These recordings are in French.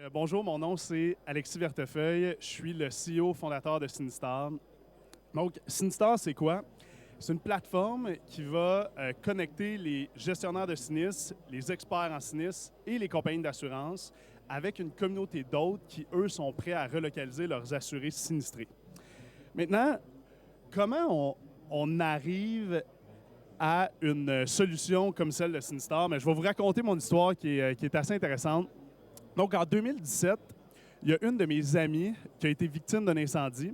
Bonjour, mon nom c'est Alexis Vertefeuille. Je suis le CEO fondateur de Sinistar. Donc, Sinistar, c'est quoi? C'est une plateforme qui va connecter les gestionnaires de sinistres, les experts en sinistres et les compagnies d'assurance avec une communauté d'autres qui, eux, sont prêts à relocaliser leurs assurés sinistrés. Maintenant, comment on arrive à une solution comme celle de Sinistar? Mais je vais vous raconter mon histoire qui est assez intéressante. Donc, en 2017, il y a une de mes amies qui a été victime d'un incendie.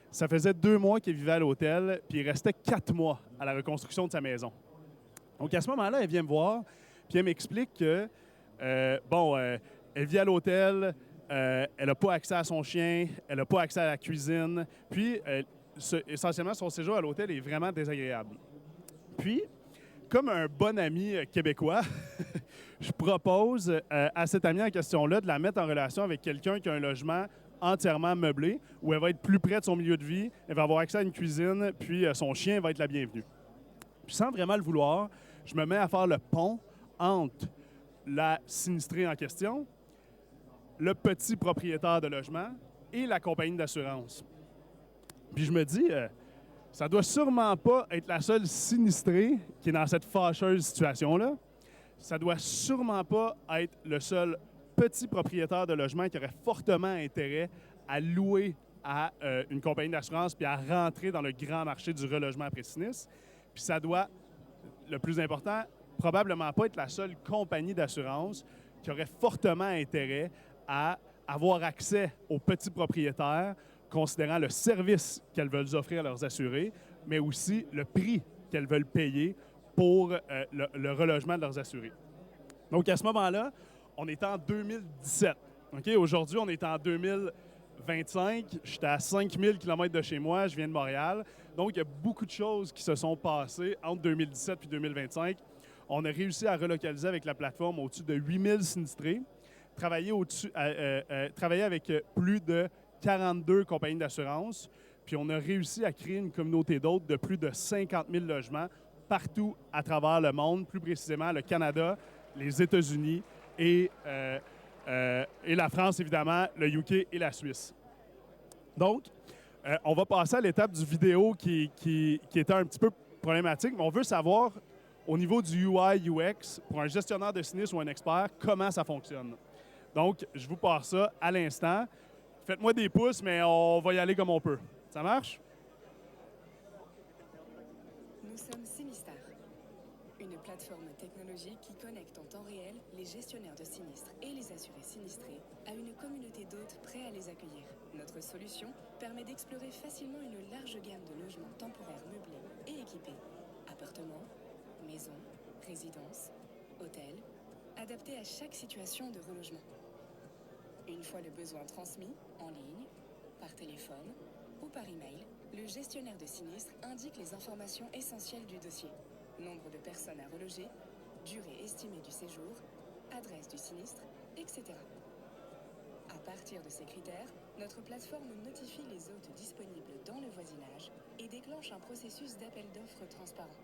Ça faisait 2 mois qu'elle vivait à l'hôtel, puis il restait 4 mois à la reconstruction de sa maison. Donc, à ce moment-là, elle vient me voir, puis elle m'explique que, elle vit à l'hôtel, elle n'a pas accès à son chien, elle n'a pas accès à la cuisine, puis, essentiellement, son séjour à l'hôtel est vraiment désagréable. Puis, comme un bon ami québécois, je propose à cette amie en question-là de la mettre en relation avec quelqu'un qui a un logement entièrement meublé, où elle va être plus près de son milieu de vie, elle va avoir accès à une cuisine, puis son chien va être la bienvenue. Puis sans vraiment le vouloir, je me mets à faire le pont entre la sinistrée en question, le petit propriétaire de logement et la compagnie d'assurance. Puis je me dis, ça doit sûrement pas être la seule sinistrée qui est dans cette fâcheuse situation-là. Ça doit sûrement pas être le seul petit propriétaire de logement qui aurait fortement intérêt à louer à une compagnie d'assurance puis à rentrer dans le grand marché du relogement après sinistre. Puis ça doit, le plus important, probablement pas être la seule compagnie d'assurance qui aurait fortement intérêt à avoir accès aux petits propriétaires, considérant le service qu'elles veulent offrir à leurs assurés, mais aussi le prix qu'elles veulent payer pour le relogement de leurs assurés. Donc, à ce moment-là, on est en 2017. Okay? Aujourd'hui, on est en 2025. J'étais à 5000 km de chez moi. Je viens de Montréal. Donc, il y a beaucoup de choses qui se sont passées entre 2017 et 2025. On a réussi à relocaliser avec la plateforme au-dessus de 8000 sinistrés, travailler avec plus de 42 compagnies d'assurance, puis on a réussi à créer une communauté d'autres de plus de 50 000 logements partout à travers le monde, plus précisément le Canada, les États-Unis et la France, évidemment, le UK et la Suisse. Donc, on va passer à l'étape du vidéo qui était un petit peu problématique, mais on veut savoir, au niveau du UI, UX, pour un gestionnaire de sinistre ou un expert, comment ça fonctionne. Donc, je vous passe ça à l'instant. Faites-moi des pouces, mais on va y aller comme on peut. Ça marche? Nous sommes Sinistar, une plateforme technologique qui connecte en temps réel les gestionnaires de sinistres et les assurés sinistrés à une communauté d'hôtes prêts à les accueillir. Notre solution permet d'explorer facilement une large gamme de logements temporaires meublés et équipés. Appartements, maisons, résidences, hôtels, adaptés à chaque situation de relogement. Une fois le besoin transmis, en ligne, par téléphone ou par email, le gestionnaire de sinistre indique les informations essentielles du dossier. Nombre de personnes à reloger, durée estimée du séjour, adresse du sinistre, etc. À partir de ces critères, notre plateforme notifie les hôtes disponibles dans le voisinage et déclenche un processus d'appel d'offres transparent.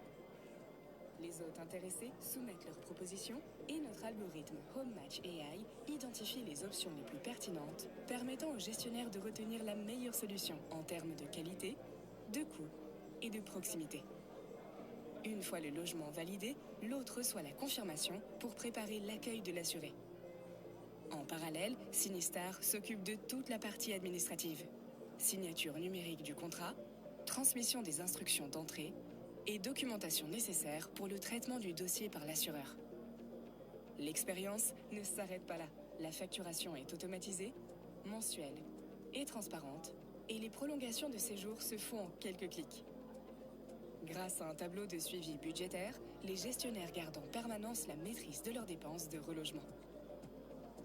Les hôtes intéressés soumettent leurs propositions et notre algorithme HomeMatch AI identifie les options les plus pertinentes, permettant au gestionnaire de retenir la meilleure solution en termes de qualité, de coût et de proximité. Une fois le logement validé, l'hôte reçoit la confirmation pour préparer l'accueil de l'assuré. En parallèle, Sinistar s'occupe de toute la partie administrative. Signature numérique du contrat, transmission des instructions d'entrée et documentation nécessaire pour le traitement du dossier par l'assureur. L'expérience ne s'arrête pas là. La facturation est automatisée, mensuelle et transparente, et les prolongations de séjour se font en quelques clics. Grâce à un tableau de suivi budgétaire, les gestionnaires gardent en permanence la maîtrise de leurs dépenses de relogement.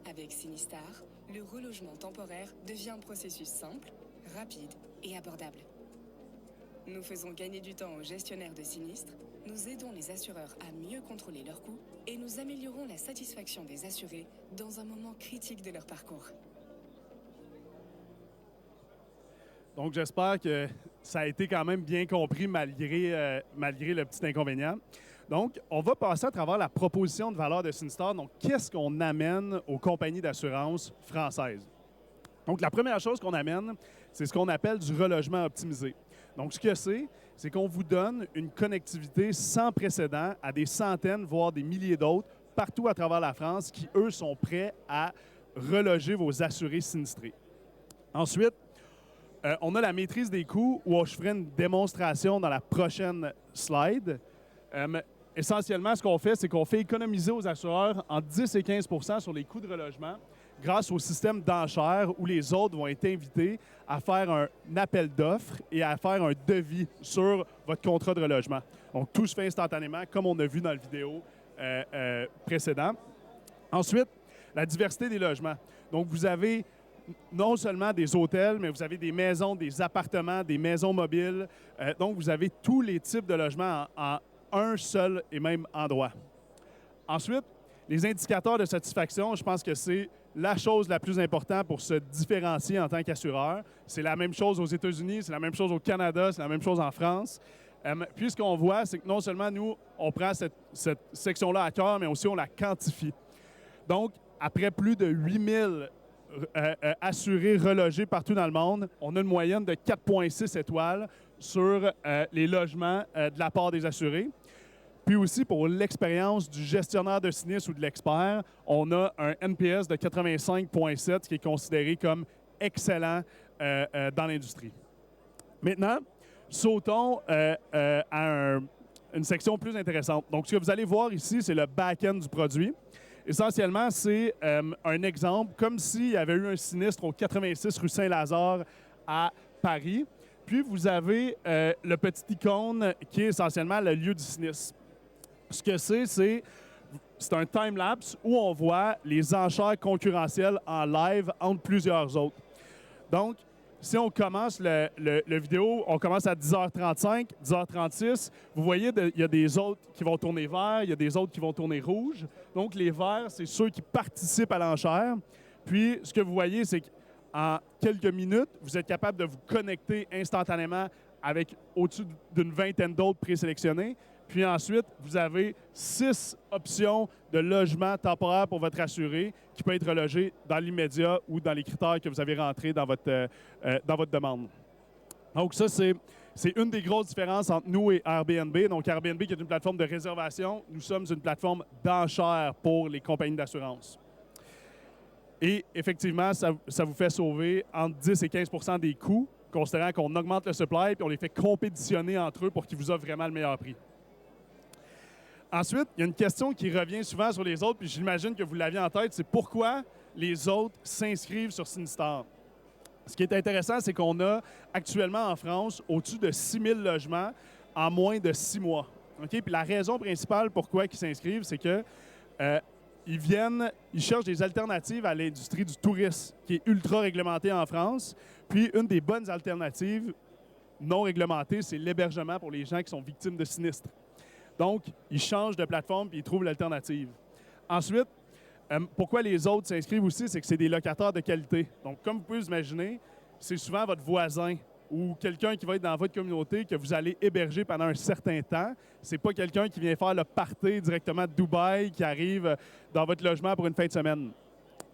Avec Sinistar, le relogement temporaire devient un processus simple, rapide et abordable. Nous faisons gagner du temps aux gestionnaires de sinistres, nous aidons les assureurs à mieux contrôler leurs coûts et nous améliorons la satisfaction des assurés dans un moment critique de leur parcours. Donc, j'espère que ça a été quand même bien compris malgré le petit inconvénient. Donc, on va passer à travers la proposition de valeur de Sinistar. Donc, qu'est-ce qu'on amène aux compagnies d'assurance françaises? Donc, la première chose qu'on amène, c'est ce qu'on appelle du relogement optimisé. Donc, ce que c'est qu'on vous donne une connectivité sans précédent à des centaines, voire des milliers d'autres, partout à travers la France, qui, eux, sont prêts à reloger vos assurés sinistrés. Ensuite, on a la maîtrise des coûts, où je ferai une démonstration dans la prochaine slide. Essentiellement, ce qu'on fait, c'est qu'on fait économiser aux assureurs entre 10 et 15 % sur les coûts de relogement grâce au système d'enchères où les autres vont être invités à faire un appel d'offres et à faire un devis sur votre contrat de relogement. Donc, tout se fait instantanément, comme on a vu dans la vidéo précédente. Ensuite, la diversité des logements. Donc, vous avez non seulement des hôtels, mais vous avez des maisons, des appartements, des maisons mobiles. Donc, vous avez tous les types de logements en un seul et même endroit. Ensuite, les indicateurs de satisfaction, je pense que c'est la chose la plus importante pour se différencier en tant qu'assureur. C'est la même chose aux États-Unis, c'est la même chose au Canada, c'est la même chose en France. Puis ce qu'on voit, c'est que non seulement nous, on prend cette section-là à cœur, mais aussi on la quantifie. Donc, après plus de 8000 assurés relogés partout dans le monde, on a une moyenne de 4,6 étoiles sur les logements de la part des assurés. Puis aussi, pour l'expérience du gestionnaire de sinistre ou de l'expert, on a un NPS de 85,7 qui est considéré comme excellent dans l'industrie. Maintenant, sautons à une section plus intéressante. Donc, ce que vous allez voir ici, c'est le back-end du produit. Essentiellement, c'est un exemple, comme s'il y avait eu un sinistre au 86 rue Saint-Lazare à Paris. Puis, vous avez le petit icône qui est essentiellement le lieu du sinistre. Ce que c'est un time-lapse où on voit les enchères concurrentielles en live entre plusieurs autres. Donc, si on commence le vidéo, on commence à 10h35, 10h36. Vous voyez, il y a des autres qui vont tourner vert, il y a des autres qui vont tourner rouge. Donc, les verts, c'est ceux qui participent à l'enchère. Puis, ce que vous voyez, c'est qu'en quelques minutes, vous êtes capable de vous connecter instantanément avec au-dessus d'une vingtaine d'autres présélectionnés. Puis ensuite, vous avez 6 options de logement temporaire pour votre assuré qui peut être relogé dans l'immédiat ou dans les critères que vous avez rentrés dans votre demande. Donc ça, c'est une des grosses différences entre nous et Airbnb. Donc Airbnb qui est une plateforme de réservation, nous sommes une plateforme d'enchères pour les compagnies d'assurance. Et effectivement, ça vous fait sauver entre 10 et 15 % des coûts, considérant qu'on augmente le supply et on les fait compétitionner entre eux pour qu'ils vous offrent vraiment le meilleur prix. Ensuite, il y a une question qui revient souvent sur les autres, puis j'imagine que vous l'aviez en tête, c'est pourquoi les autres s'inscrivent sur Sinistar. Ce qui est intéressant, c'est qu'on a actuellement en France au-dessus de 6000 logements en moins de 6 mois. Okay? Puis la raison principale pourquoi ils s'inscrivent, c'est que ils cherchent des alternatives à l'industrie du tourisme, qui est ultra réglementée en France. Puis une des bonnes alternatives non réglementées, c'est l'hébergement pour les gens qui sont victimes de sinistres. Donc, ils changent de plateforme et ils trouvent l'alternative. Ensuite, pourquoi les autres s'inscrivent aussi, c'est que c'est des locataires de qualité. Donc, comme vous pouvez vous imaginer, c'est souvent votre voisin ou quelqu'un qui va être dans votre communauté que vous allez héberger pendant un certain temps. C'est pas quelqu'un qui vient faire le party directement de Dubaï, qui arrive dans votre logement pour une fin de semaine.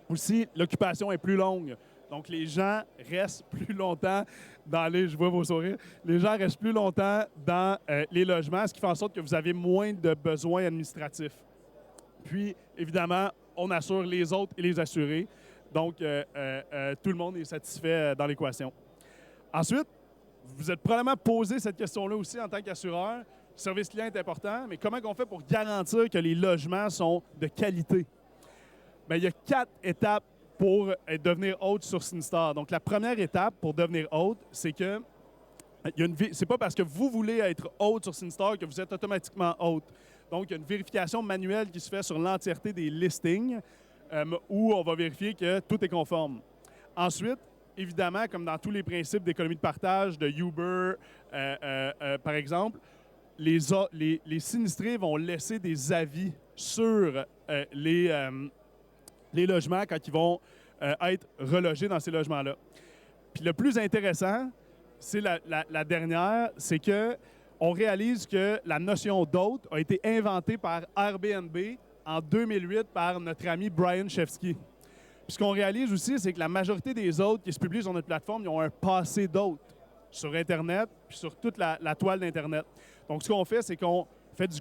Aussi, l'occupation est plus longue. Donc, les gens restent plus longtemps je vois vos sourires, les gens restent plus longtemps dans les logements, ce qui fait en sorte que vous avez moins de besoins administratifs. Puis, évidemment, on assure les autres et les assurés. Donc, tout le monde est satisfait dans l'équation. Ensuite, vous êtes probablement posé cette question-là aussi en tant qu'assureur. Le service client est important, mais comment on fait pour garantir que les logements sont de qualité? Bien, il y a 4 étapes pour devenir hôte sur Sinistar. Donc, la première étape pour devenir hôte, c'est que c'est pas parce que vous voulez être hôte sur Sinistar que vous êtes automatiquement hôte. Donc, il y a une vérification manuelle qui se fait sur l'entièreté des listings où on va vérifier que tout est conforme. Ensuite, évidemment, comme dans tous les principes d'économie de partage, de Uber, par exemple, les sinistrés vont laisser des avis sur les logements quand ils vont être relogés dans ces logements-là. Puis le plus intéressant, c'est la dernière, c'est que on réalise que la notion d'hôte a été inventée par Airbnb en 2008 par notre ami Brian Chesky. Puis ce qu'on réalise aussi, c'est que la majorité des hôtes qui se publient sur notre plateforme, ils ont un passé d'hôte sur Internet puis sur toute la toile d'Internet. Donc, ce qu'on fait, c'est qu'on fait du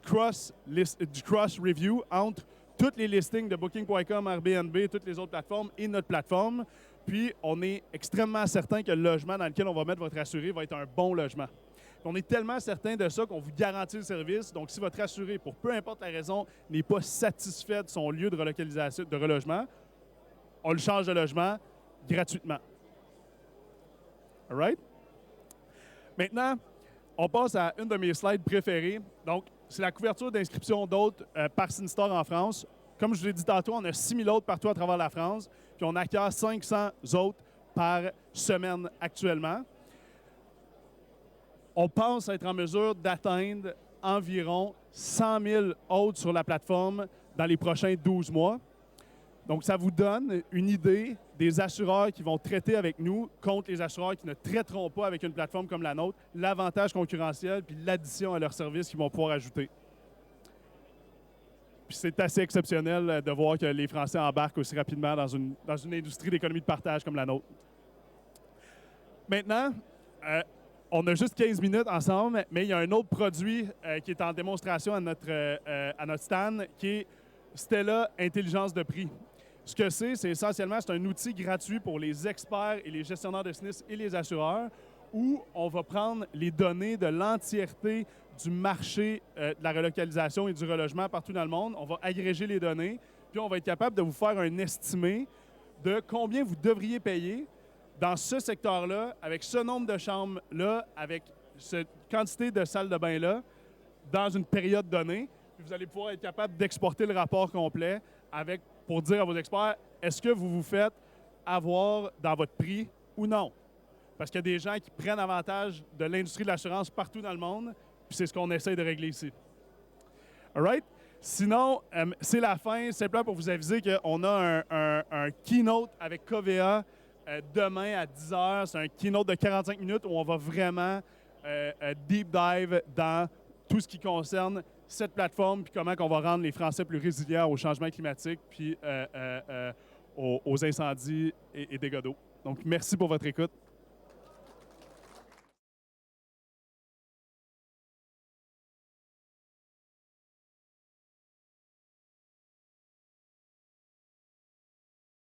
cross-review entre tous les listings de Booking.com, Airbnb, toutes les autres plateformes et notre plateforme. Puis, on est extrêmement certain que le logement dans lequel on va mettre votre assuré va être un bon logement. Puis on est tellement certain de ça qu'on vous garantit le service. Donc, si votre assuré, pour peu importe la raison, n'est pas satisfait de son lieu de relocalisation, de relogement, on le change de logement gratuitement. All right? Maintenant, on passe à une de mes slides préférées. Donc, c'est la couverture d'inscription d'hôtes par Cinistar en France. Comme je vous l'ai dit tantôt, on a 6000 hôtes partout à travers la France, puis on acquiert 500 hôtes par semaine actuellement. On pense être en mesure d'atteindre environ 100 000 hôtes sur la plateforme dans les prochains 12 mois. Donc, ça vous donne une idée des assureurs qui vont traiter avec nous contre les assureurs qui ne traiteront pas avec une plateforme comme la nôtre, l'avantage concurrentiel puis l'addition à leurs services qu'ils vont pouvoir ajouter. Puis c'est assez exceptionnel de voir que les Français embarquent aussi rapidement dans une industrie d'économie de partage comme la nôtre. Maintenant, on a juste 15 minutes ensemble, mais il y a un autre produit qui est en démonstration à notre stand, qui est Stella Intelligence de prix. Ce que c'est essentiellement un outil gratuit pour les experts et les gestionnaires de sinistres et les assureurs, où on va prendre les données de l'entièreté du marché de la relocalisation et du relogement partout dans le monde. On va agréger les données, puis on va être capable de vous faire un estimé de combien vous devriez payer dans ce secteur-là, avec ce nombre de chambres-là, avec cette quantité de salles de bain-là, dans une période donnée. Puis vous allez pouvoir être capable d'exporter le rapport complet pour dire à vos experts, est-ce que vous vous faites avoir dans votre prix ou non? Parce qu'il y a des gens qui prennent avantage de l'industrie de l'assurance partout dans le monde, puis c'est ce qu'on essaie de régler ici. All right? Sinon, c'est la fin, simplement pour vous aviser qu'on a un keynote avec Covea demain à 10 h. C'est un keynote de 45 minutes où on va vraiment deep dive dans tout ce qui concerne cette plateforme, puis comment on va rendre les Français plus résilients au changement climatique, puis aux incendies et dégâts d'eau. Donc, merci pour votre écoute.